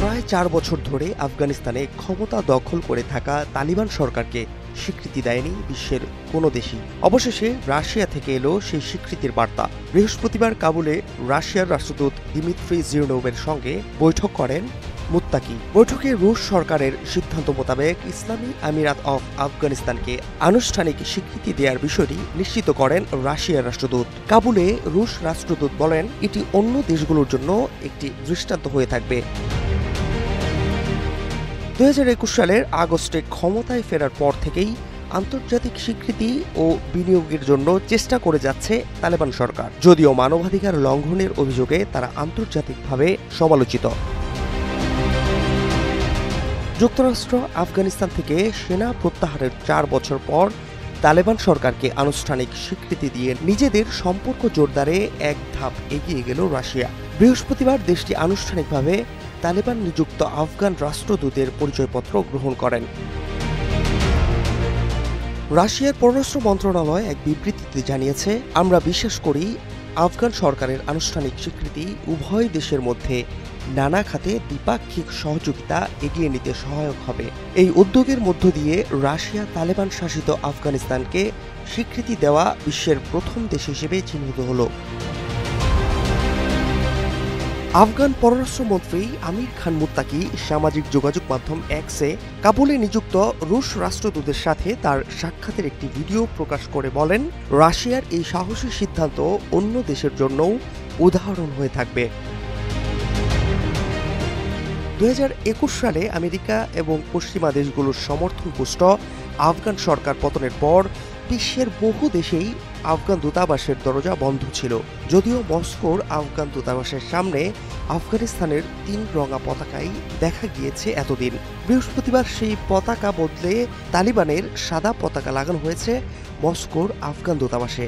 প্রায় 4 বছর ধরে আফগানিস্তানে ক্ষমতা দখল করে থাকা তালিবান সরকারকে স্বীকৃতি দেয়নি বিশ্বের কোনো দেশই। অবশেষে রাশিয়া থেকে এলো সেই স্বীকৃতির বার্তা। বৃহস্পতিবার কাবুলে রাশিয়ার রাষ্ট্রদূত দিমিত্রি জিরনোভের সঙ্গে বৈঠক করেন মুত্তাকি। বৈঠকে রুশ সরকারের সিদ্ধান্ত মোতাবেক ইসলামী আমিরাত অফ আফগানিস্তানকে আনুষ্ঠানিক স্বীকৃতি দেওয়ার বিষয়টি নিশ্চিত করেন রাশিয়ার রাষ্ট্রদূত। কাবুলে রুশ রাষ্ট্রদূত বলেন, এটি অন্য দেশগুলোর জন্য একটি দৃষ্টান্ত হয়ে থাকবে। 2021 সালের আগস্টে ক্ষমতায় ফেরার পর থেকেই আন্তর্জাতিক স্বীকৃতি ও বিনিয়োগের জন্য চেষ্টা করে যাচ্ছে তালেবান সরকার, যদিও মানবাধিকার লঙ্ঘনের অভিযোগে তারা আন্তর্জাতিকভাবে সমালোচিত। যুক্তরাষ্ট্র আফগানিস্তান থেকে সেনা প্রত্যাহারের 4 বছর পর তালেবান সরকারকে আনুষ্ঠানিক স্বীকৃতি দিয়ে নিজেদের সম্পর্ক জোরদারে এক ধাপ এগিয়ে গেল রাশিয়া। বৃহস্পতিবার দেশটি আনুষ্ঠানিকভাবে তালেবান নিযুক্ত আফগান রাষ্ট্রদূতের পরিচয়পত্র গ্রহণ করেন। রাশিয়ার পররাষ্ট্র মন্ত্রণালয় এক বিবৃতিতে জানিয়েছে, আমরা বিশ্বাস করি আফগান সরকারের আনুষ্ঠানিক স্বীকৃতি উভয় দেশের মধ্যে নানা খাতে দ্বিপাক্ষিক সহযোগিতা এগিয়ে নিতে সহায়ক হবে। এই উদ্যোগের মধ্য দিয়ে রাশিয়া তালেবান শাসিত আফগানিস্তানকে স্বীকৃতি দেওয়া বিশ্বের প্রথম দেশ হিসেবে চিহ্নিত হল। আফগান পররাষ্ট্রমন্ত্রী আমির খান মুত্তাকি সামাজিক যোগাযোগ মাধ্যম এক্সে কাবুলে নিযুক্ত রুশ রাষ্ট্রদূতের সাথে তার সাক্ষাতের একটি ভিডিও প্রকাশ করে বলেন, রাশিয়ার এই সাহসী সিদ্ধান্ত অন্য দেশের জন্যও উদাহরণ হয়ে থাকবে। 2021 সালে আমেরিকা এবং পশ্চিমা দেশগুলোর সমর্থনপুষ্ট আফগান সরকার পতনের পর বিশ্বের বহু দেশেই আফগান দূতাবাসের দরজা বন্ধ ছিল। যদিও মস্কোর আফগান দূতাবাসের সামনে আফগানিস্তানের 3 রঙা পতাকাই দেখা গিয়েছে এতদিন। বৃহস্পতিবার সেই পতাকা বদলে তালিবানের সাদা পতাকা লাগানো হয়েছে মস্কোর আফগান দূতাবাসে।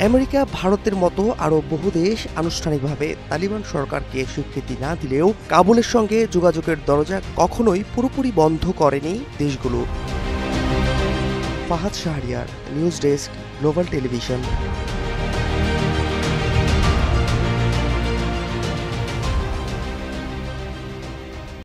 আমেরিকা, ভারতের মতো আরও বহু দেশ আনুষ্ঠানিকভাবে তালিবান সরকারকে স্বীকৃতি না দিলেও কাবুলের সঙ্গে যোগাযোগের দরজা কখনোই পুরোপুরি বন্ধ করেনি দেশগুলো। Fahad Shahriar, news desk, global television.